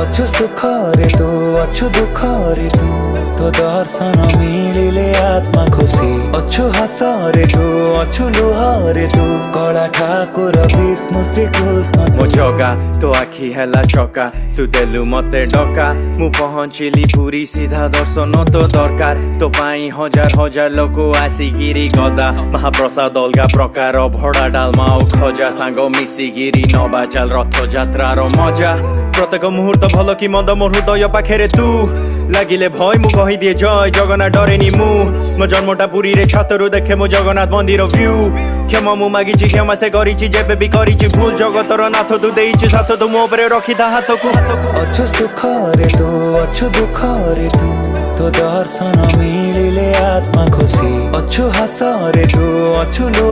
ଅଛୁ ସୁଖରେ ତୁ ଅଛୁ ଦୁଃଖରେ ତୁ ତୋ ଦର୍ଶନ ମିଳିଲେ ଆତ୍ମା ଖୁସି ଅଛୁ ହସରେ ତୁ ଅଛୁ ଲୁହରେ ତୁ କଳା ଠାକୁର ବିଷ୍ଣୁ ଶ୍ରୀକୃଷ୍ଣ ମୋ ଜଗା ତୋ ଆଖି ହେଲା ଚକା ତୁ ଦେଲୁ ମତେ ଡକା ମୁଁ ପହଞ୍ଚିଲି ପୁରୀ ସିଧା ଦର୍ଶନ ତୋ ଦରକାର ତୋ ପାଇଁ ହଜାର ହଜାର ଲୋକ ଆସିକିରି ଗଦା ମହାପ୍ରସାଦ ଅଲଗା ପ୍ରକାର ଭଡ଼ା ଡାଲମା ଆଉ ଖଜା ସାଙ୍ଗ ମିଶିକିରି ନବା ଚାଲ ରଥଯାତ୍ରାର ମଜା ପ୍ରତ୍ୟେକ ମୁହୂର୍ତ୍ତ ଭଲ କି ମନ୍ଦ ମୋ ହୃଦୟ ପାଖରେ ତୁ ଲାଗିଲେ ଭୟ ମୁଁ କହିଦିଏ ଜୟ ଜଗନ୍ନାଥ ଡରେନି ମୁଁ ମୋ ଜନ୍ମଟା ପୁରୀରେ ଛାତରୁ ଦେଖେ ମୋ ଜଗନ୍ନାଥ ମନ୍ଦିର ଭ୍ୟୁ କ୍ଷମା ମୁଁ ମାଗିଛି କ୍ଷମା ସେ କରିଛି ଯେବେ ବି କରିଛି ଭୁଲ ଜଗତର ନାଥ ତୁ ଦେଇଛୁ ସାଥ ତୁ ମୋ ଉପରେ ରଖିଥା ହାତକୁ ଅଛୁ ସୁଖରେ ତୁ ଅଛୁ ଦୁଃଖରେ ତୁ ତୋ ଦର୍ଶନ ମିଳିଲେ ଆତ୍ମା ଖୁସି ଅଛୁ ହସରେ ତୁ ଅଛୁ